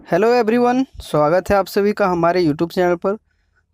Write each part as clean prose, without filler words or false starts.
Hello everyone, स्वागत है आप सभी का हमारे यूट्यूब चैनल पर।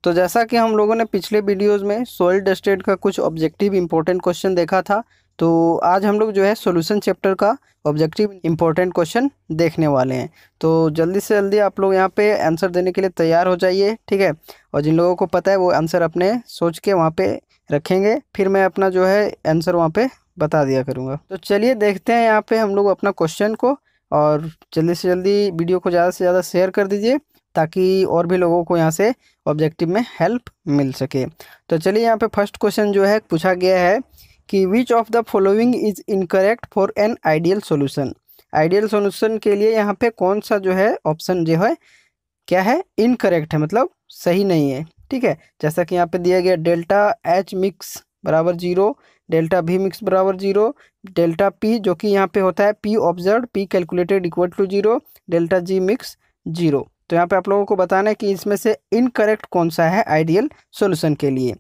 तो जैसा कि हम लोगों ने पिछले वीडियोस में सॉइल टेस्टेड का कुछ ऑब्जेक्टिव इंपॉर्टेंट क्वेश्चन देखा था, तो आज हम लोग जो है सॉल्यूशन चैप्टर का ऑब्जेक्टिव इंपॉर्टेंट क्वेश्चन देखने वाले हैं। तो जल्दी से जल्दी आप लोग यहाँ पे आंसर देने के लिए तैयार हो जाइए, ठीक है। और जिन लोगों को पता है वो आंसर अपने सोच के वहाँ पे रखेंगे, फिर मैं अपना जो है आंसर वहाँ पे बता दिया करूँगा। तो चलिए देखते हैं यहाँ पे हम लोग अपना क्वेश्चन को, और जल्दी से जल्दी वीडियो को ज़्यादा से ज़्यादा शेयर कर दीजिए ताकि और भी लोगों को यहाँ से ऑब्जेक्टिव में हेल्प मिल सके। तो चलिए यहाँ पे फर्स्ट क्वेश्चन जो है पूछा गया है कि which of the following is incorrect for an ideal solution. Ideal solution के लिए यहाँ पे कौन सा जो है ऑप्शन जो है क्या है, इनकरेक्ट है, मतलब सही नहीं है, ठीक है। जैसा कि यहाँ पे दिया गया डेल्टा एच मिक्स बराबर 0, डेल्टा भी मिक्स बराबर 0, डेल्टा पी जो कि यहाँ पे होता है P observe P calculated equal to 0, delta G mix 0। तो यहाँ पे आप लोगों को बताना है कि इसमें से इनकरेक्ट कौन सा है आइडियल सॉल्यूशन के लिए,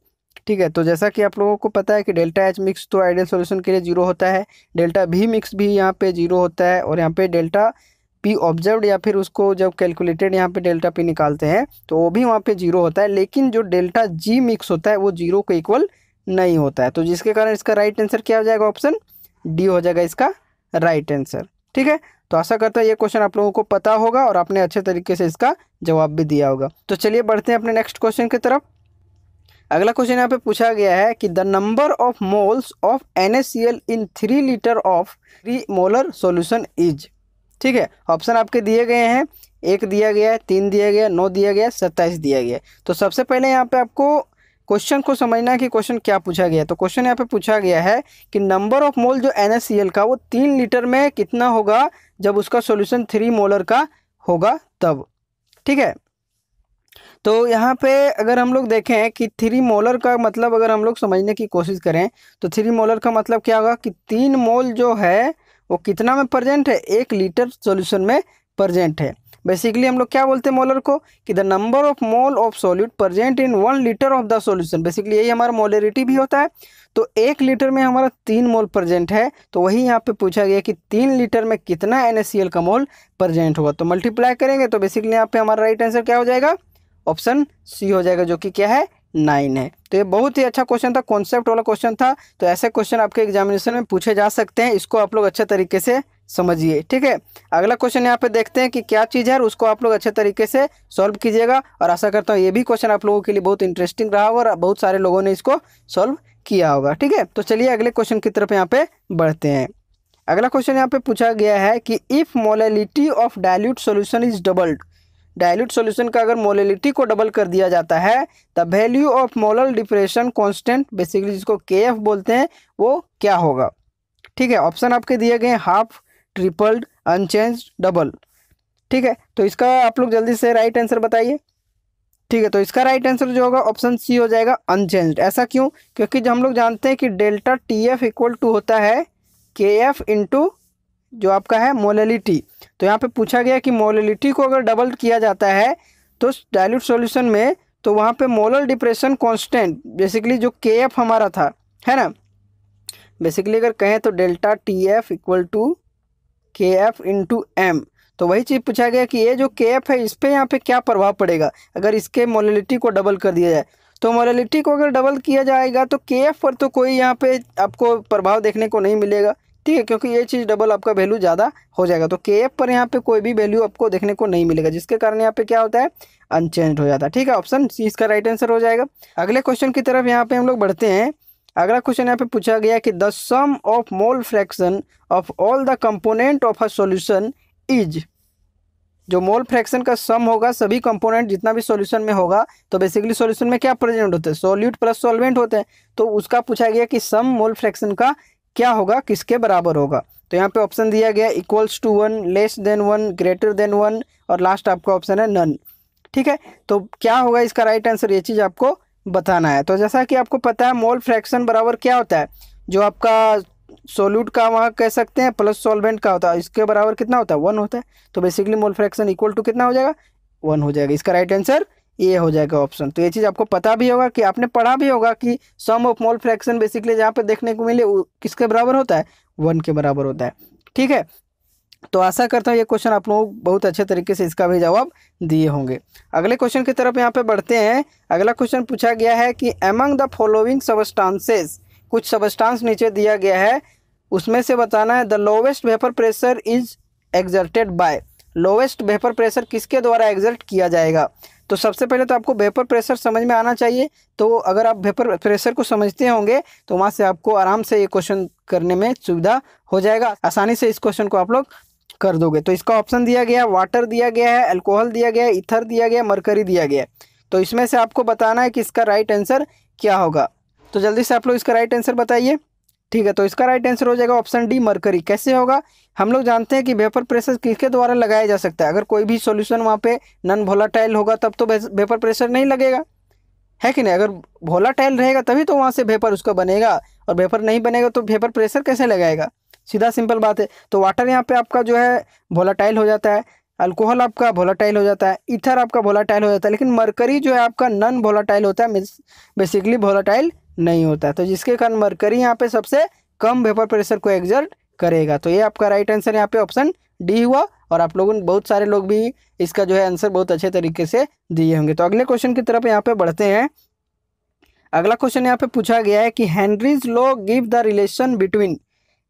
ठीक है। तो जैसा कि आप लोगों को पता है कि डेल्टा एच मिक्स तो आइडियल सॉल्यूशन के लिए 0 होता है, डेल्टा भी मिक्स भी यहाँ पे 0 होता है, और यहाँ पे डेल्टा पी ऑब्जर्व्ड या फिर उसको जब कैलकुलेटेड यहाँ पे डेल्टा पी निकालते हैं तो वो भी वहाँ पे 0 होता है, लेकिन जो डेल्टा जी मिक्स होता है वो 0 को इक्वल नहीं होता है। तो जिसके कारण इसका राइट आंसर क्या हो जाएगा, ऑप्शन डी हो जाएगा इसका राइट आंसर, ठीक है। तो आशा करता हूँ ये क्वेश्चन आप लोगों को पता होगा और आपने अच्छे तरीके से इसका जवाब भी दिया होगा। तो चलिए बढ़ते हैं अपने नेक्स्ट क्वेश्चन की तरफ। अगला क्वेश्चन यहाँ पे पूछा गया है कि the number of moles of NaCl in 3 litre of 3 molar solution is, ठीक है। ऑप्शन आपके दिए गए हैं, 1 दिया गया है, 3 दिया गया है, 9 दिया गया है, 27 दिया गया है। तो सबसे पहले यहाँ पे आपको क्वेश्चन को समझना है कि क्वेश्चन क्या पूछा गया है। तो क्वेश्चन यहाँ पे पूछा गया है कि नंबर ऑफ मोल जो NaCl का वो 3 लीटर में कितना होगा जब उसका सॉल्यूशन 3 मोलर का होगा तब, ठीक है। तो यहाँ पे अगर हम लोग देखें कि 3 मोलर का मतलब अगर हम लोग समझने की कोशिश करें तो 3 मोलर का मतलब क्या होगा कि 3 मोल जो है वो कितना में प्रेजेंट है, 1 लीटर सॉल्यूशन में प्रेजेंट है। बेसिकली हम लोग क्या बोलते हैं मोलर को कि the number of mole of solute present in 1 litre of the solution, basically यही हमारा मोलरिटी भी होता है। तो 1 लीटर में हमारा 3 मोल प्रेजेंट है, तो वही यहाँ पे पूछा गया कि 3 लीटर में कितना NaCl का मोल प्रेजेंट होगा। तो मल्टीप्लाई करेंगे तो बेसिकली यहाँ पे हमारा राइट आंसर क्या हो जाएगा, ऑप्शन सी हो जाएगा, जो कि क्या है 9 है। तो ये बहुत ही अच्छा क्वेश्चन था, कॉन्सेप्ट वाला क्वेश्चन था। तो ऐसे क्वेश्चन आपके एग्जामिनेशन में पूछे जा सकते हैं, इसको आप लोग अच्छे तरीके से समझिए, ठीक है। अगला क्वेश्चन यहाँ पे देखते हैं कि क्या चीज़ है, और उसको आप लोग अच्छे तरीके से सॉल्व कीजिएगा। और आशा करता हूँ ये भी क्वेश्चन आप लोगों के लिए बहुत इंटरेस्टिंग रहा होगा और बहुत सारे लोगों ने इसको सॉल्व किया होगा, ठीक है। तो चलिए अगले क्वेश्चन की तरफ यहाँ पे बढ़ते हैं। अगला क्वेश्चन यहाँ पे पूछा गया है कि if molality of dilute solution is doubled, dilute solution का अगर मोलैलिटी को डबल कर दिया जाता है the value of molar depression constant, basically जिसको KF बोलते हैं, वो क्या होगा, ठीक है। ऑप्शन आपके दिए गए हाफ, ट्रिपल्ड, अनचेंज्ड, डबल, ठीक है। तो इसका आप लोग जल्दी से राइट आंसर बताइए, ठीक है। तो इसका राइट आंसर जो होगा ऑप्शन सी हो जाएगा, अनचेंज्ड। ऐसा क्यों, क्योंकि जो हम लोग जानते हैं कि डेल्टा TF इक्वल टू होता है KF इंटू जो आपका है मोलैलिटी। तो यहाँ पे पूछा गया कि मोलैलिटी को अगर डबल किया जाता है तो डाइल्यूट सॉल्यूशन में, तो वहाँ पे मोलर डिप्रेशन कांस्टेंट बेसिकली जो KF हमारा था, है ना, बेसिकली अगर कहें तो delta TF equal to KF into M। तो वही चीज़ पूछा गया कि ये जो KF है इस पर यहाँ पे क्या प्रभाव पड़ेगा अगर इसके मोलैलिटी को डबल कर दिया जाए। तो मोलैलिटी को अगर डबल किया जाएगा तो KF पर तो कोई यहाँ पे आपको प्रभाव देखने को नहीं मिलेगा, ठीक है, क्योंकि ये चीज़ डबल आपका वैल्यू ज़्यादा हो जाएगा। तो KF पर यहाँ पे कोई भी वैल्यू आपको देखने को नहीं मिलेगा, जिसके कारण यहाँ पे क्या होता है, अनचेंज हो जाता है, ठीक है। ऑप्शन सी इसका राइट आंसर हो जाएगा। अगले क्वेश्चन की तरफ यहाँ पे हम लोग बढ़ते हैं। अगला क्वेश्चन यहाँ पे पूछा गया कि the sum of mole fraction of all the component of a solution is, जो मोल फ्रैक्शन का सम होगा सभी कंपोनेंट जितना भी सॉल्यूशन में होगा, तो बेसिकली सॉल्यूशन में क्या प्रेजेंट होते हैं, सॉल्यूट प्लस सॉल्वेंट होते हैं। तो उसका पूछा गया कि सम मोल फ्रैक्शन का क्या होगा, किसके बराबर होगा। तो यहाँ पे ऑप्शन दिया गया equals to 1, less than 1, greater than 1, और लास्ट आपका ऑप्शन है नन, ठीक है। तो क्या होगा इसका राइट आंसर, ये चीज़ आपको बताना है। तो जैसा कि आपको पता है मोल फ्रैक्शन बराबर क्या होता है, जो आपका सोल्यूट का वहाँ कह सकते हैं प्लस सॉल्वेंट का होता है, इसके बराबर कितना होता है, 1 होता है। तो basically mole fraction equal to कितना हो जाएगा, 1 हो जाएगा। इसका राइट आंसर ये हो जाएगा ऑप्शन। तो ये चीज़ आपको पता भी होगा कि आपने पढ़ा भी होगा कि सम ऑफ मोल फ्रैक्शन बेसिकली जहाँ पे देखने को मिले किसके बराबर होता है, 1 के बराबर होता है, ठीक है। तो आशा करता हूँ ये क्वेश्चन आप लोग बहुत अच्छे तरीके से इसका भी जवाब दिए होंगे। अगले क्वेश्चन की तरफ यहाँ पे बढ़ते हैं। अगला क्वेश्चन पूछा गया है कि अमंग द फॉलोइंग सबस्टांसेस, कुछ सबस्टांस नीचे दिया गया है, उसमें से बताना है the lowest vapour pressure is exerted by. Lowest vapour pressure किसके द्वारा एक्सर्ट किया जाएगा? तो सबसे पहले तो आपको वेपर प्रेशर समझ में आना चाहिए। तो अगर आप वेपर प्रेशर को समझते होंगे तो वहाँ से आपको आराम से ये क्वेश्चन करने में सुविधा हो जाएगा, आसानी से इस क्वेश्चन को आप लोग कर दोगे। तो इसका ऑप्शन दिया गया, वाटर दिया गया है, अल्कोहल दिया गया है, ईथर दिया गया, मरकरी दिया गया है। तो इसमें से आपको बताना है कि इसका राइट आंसर क्या होगा। तो जल्दी से आप लोग इसका राइट आंसर बताइए। ठीक है, तो इसका राइट आंसर हो जाएगा ऑप्शन डी, मरकरी। कैसे होगा? हम लोग जानते हैं कि वेपर प्रेशर किसके द्वारा लगाया जा सकता है। अगर कोई भी सॉल्यूशन वहाँ पे नॉन वोलेटाइल होगा तब तो वेपर प्रेशर नहीं लगेगा, है कि नहीं? अगर वोलेटाइल रहेगा तभी तो वहाँ से वेपर उसका बनेगा, और वेपर नहीं बनेगा तो वेपर प्रेशर कैसे लगाएगा? सीधा सिंपल बात है। तो वाटर यहाँ पे आपका जो है वोलेटाइल हो जाता है, अल्कोहल आपका वोलेटाइल हो जाता है, ईथर आपका वोलेटाइल हो जाता है, लेकिन मरकरी जो है आपका नॉन वोलेटाइल होता है, बेसिकली वोलेटाइल नहीं होता है। तो जिसके कारण मरकरी यहाँ पे सबसे कम वेपर प्रेशर को एक्सर्ट करेगा। तो ये आपका राइट आंसर यहाँ पे ऑप्शन डी हुआ, और आप लोगों ने बहुत सारे लोग भी इसका जो है आंसर बहुत अच्छे तरीके से दिए होंगे। तो अगले क्वेश्चन की तरफ यहाँ पे बढ़ते हैं। अगला क्वेश्चन यहाँ पे पूछा गया है कि Henry's law give the relation between.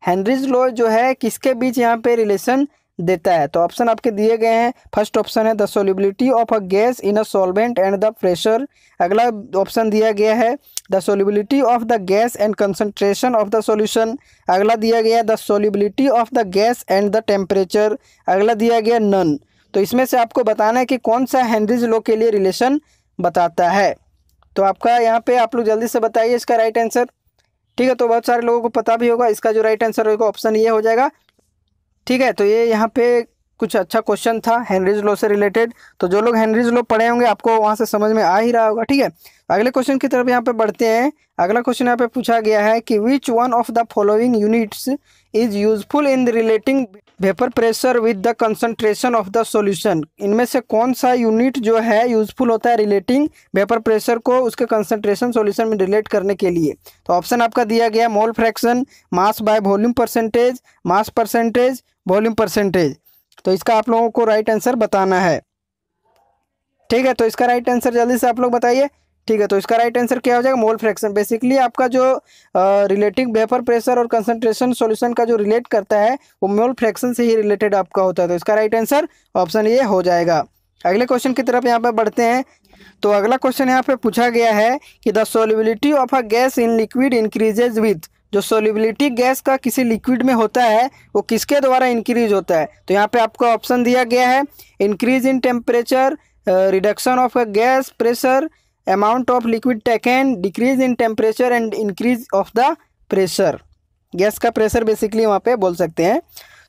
Henry's law जो है किसके बीच यहाँ पे रिलेशन देता है? तो ऑप्शन आपके दिए गए हैं। फर्स्ट ऑप्शन है the solubility of a gas in a solvent and the pressure. अगला ऑप्शन दिया गया है the solubility of the gas and concentration of the solution. अगला दिया गया है the solubility of the gas and the temperature. अगला दिया गया नन। तो इसमें से आपको बताना है कि कौन सा हेनरीज लॉ के लिए रिलेशन बताता है। तो आपका यहाँ पे आप लोग जल्दी से बताइए इसका राइट आंसर। ठीक है, तो बहुत सारे लोगों को पता भी होगा, इसका जो राइट आंसर होगा ऑप्शन ये हो जाएगा। ठीक है, तो ये यहाँ पे कुछ अच्छा क्वेश्चन था हेनरीज लॉ से रिलेटेड। तो जो लोग हेनरीज लॉ पढ़े होंगे आपको वहाँ से समझ में आ ही रहा होगा। ठीक है, अगले क्वेश्चन की तरफ यहाँ पे बढ़ते हैं। अगला क्वेश्चन यहाँ पे पूछा गया है कि which one of the following units is useful in relating vapour pressure with the concentration of the solution. इनमें से कौन सा यूनिट जो है यूजफुल होता है रिलेटिंग वेपर प्रेशर को उसके कंसंट्रेशन सॉल्यूशन में रिलेट करने के लिए? तो ऑप्शन आपका दिया गया mole fraction, mass by volume percentage, mass percentage, volume percentage. तो इसका आप लोगों को राइट आंसर बताना है। ठीक है, तो इसका राइट आंसर जल्दी से आप लोग बताइए। ठीक है, तो इसका राइट आंसर क्या हो जाएगा? Mole fraction. बेसिकली आपका जो रिलेटिंग वेपर प्रेशर और कंसंट्रेशन सॉल्यूशन का जो रिलेट करता है वो मोल फ्रैक्शन से ही रिलेटेड आपका होता है। तो इसका राइट आंसर ऑप्शन ये हो जाएगा। अगले क्वेश्चन की तरफ यहाँ पे बढ़ते हैं। तो अगला क्वेश्चन यहाँ पे पूछा गया है कि the solubility of a gas in liquid increases with. जो सोल्युबिलिटी गैस का किसी लिक्विड में होता है वो किसके द्वारा इंक्रीज होता है? तो यहाँ पे आपको ऑप्शन दिया गया है increase in temperature, reduction of a gas pressure, amount of liquid taken, decrease in temperature and increase of the pressure. Gas का प्रेशर बेसिकली वहाँ पे बोल सकते हैं।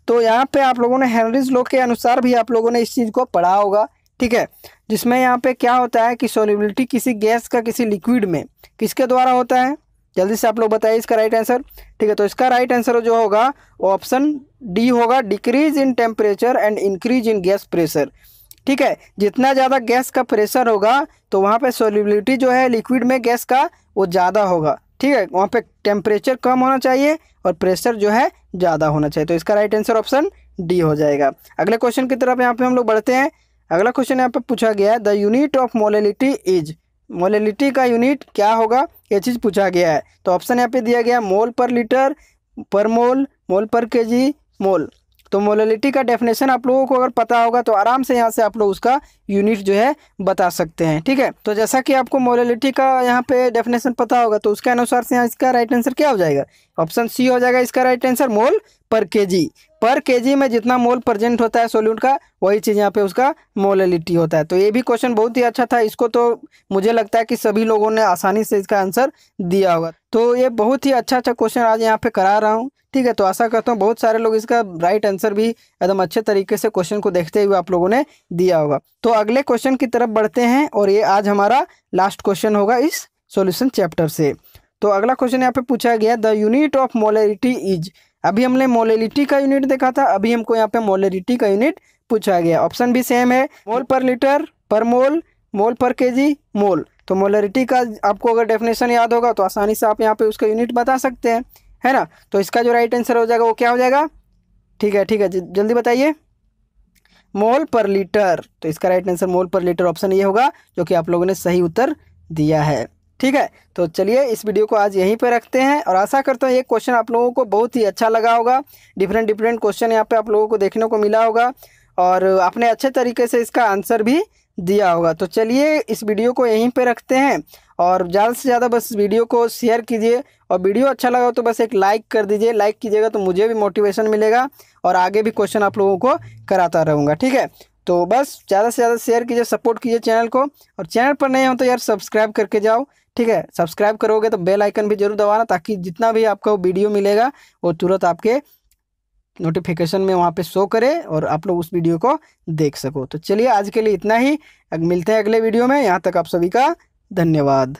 तो यहाँ पे आप लोगों ने हेनरीज लॉ के अनुसार भी आप लोगों ने इस चीज़ को पढ़ा होगा। ठीक है, जिसमें यहाँ पे क्या होता है कि सोल्युबिलिटी किसी गैस का किसी लिक्विड में किसके द्वारा होता है? जल्दी से आप लोग बताइए इसका राइट आंसर। ठीक है, तो इसका राइट आंसर जो होगा वो ऑप्शन डी होगा, decrease in temperature and increase in gas pressure. ठीक है, जितना ज़्यादा गैस का प्रेशर होगा तो वहाँ पे सोल्युबिलिटी जो है लिक्विड में गैस का वो ज़्यादा होगा। ठीक है, वहाँ पे टेम्परेचर कम होना चाहिए और प्रेशर जो है ज़्यादा होना चाहिए। तो इसका राइट आंसर ऑप्शन डी हो जाएगा। अगले क्वेश्चन की तरफ यहाँ पे हम लोग बढ़ते हैं। अगला क्वेश्चन यहाँ पे पूछा गया है the unit of molality is. Molality का यूनिट क्या होगा ये चीज़ पूछा गया है। तो ऑप्शन यहाँ पे दिया गया मोल पर लीटर, पर मोल, मोल पर केजी, मोल। तो मोलेलिटी का डेफिनेशन आप लोगों को अगर पता होगा तो आराम से यहाँ से आप लोग उसका यूनिट जो है बता सकते हैं। ठीक है, तो जैसा कि आपको मोलेलिटी का यहाँ पे डेफिनेशन पता होगा तो उसके अनुसार से यहाँ इसका राइट आंसर क्या हो जाएगा? ऑप्शन सी हो जाएगा इसका राइट आंसर, मोल पर केजी। पर केजी में जितना मोल प्रेजेंट होता है सोल्यूट का वही चीज़ यहाँ पे उसका मोलेलिटी होता है। तो ये भी क्वेश्चन बहुत ही अच्छा था, इसको तो मुझे लगता है कि सभी लोगों ने आसानी से इसका आंसर दिया होगा। तो ये बहुत ही अच्छा क्वेश्चन आज यहाँ पे करा रहा हूँ। ठीक है, तो आशा करता हूँ बहुत सारे लोग इसका राइट आंसर भी एकदम अच्छे तरीके से क्वेश्चन को देखते हुए आप लोगों ने दिया होगा। तो अगले क्वेश्चन की तरफ बढ़ते हैं और ये आज हमारा लास्ट क्वेश्चन होगा इस सॉल्यूशन चैप्टर से। तो अगला क्वेश्चन यहाँ पे पूछा गया the unit of molality is. अभी हमने मोलेलिटी का यूनिट देखा था, अभी हमको यहाँ पे मोलेलिटी का यूनिट पूछा गया। ऑप्शन भी सेम है, मोल पर लीटर, पर मोल, मोल पर केजी, मोल। तो मोलेलिटी का आपको अगर डेफिनेशन याद होगा तो आसानी से आप यहाँ पे उसका यूनिट बता सकते हैं, है ना। तो इसका जो राइट आंसर हो जाएगा वो क्या हो जाएगा? ठीक है, ठीक है, जल्दी बताइए। मोल पर लीटर, तो इसका राइट आंसर मोल पर लीटर ऑप्शन ये होगा, जो कि आप लोगों ने सही उत्तर दिया है। ठीक है, तो चलिए इस वीडियो को आज यहीं पे रखते हैं और आशा करता हूँ ये क्वेश्चन आप लोगों को बहुत ही अच्छा लगा होगा। डिफरेंट डिफरेंट क्वेश्चन यहाँ पे आप लोगों को देखने को मिला होगा और आपने अच्छे तरीके से इसका आंसर भी दिया होगा। तो चलिए इस वीडियो को यहीं पे रखते हैं और ज़्यादा से ज़्यादा बस वीडियो को शेयर कीजिए और वीडियो अच्छा लगा हो तो बस एक लाइक कर दीजिए। लाइक कीजिएगा तो मुझे भी मोटिवेशन मिलेगा और आगे भी क्वेश्चन आप लोगों को कराता रहूँगा। ठीक है, तो बस ज़्यादा से ज़्यादा शेयर कीजिए, सपोर्ट कीजिए चैनल को और चैनल पर नए हो तो यार सब्सक्राइब करके जाओ। ठीक है, सब्सक्राइब करोगे तो बेल आइकन भी जरूर दबाना, ताकि जितना भी आपका वीडियो मिलेगा वो तुरंत आपके नोटिफिकेशन में वहाँ पे शो करे और आप लोग उस वीडियो को देख सको। तो चलिए आज के लिए इतना ही, मिलते हैं अगले वीडियो में। यहाँ तक आप सभी का धन्यवाद।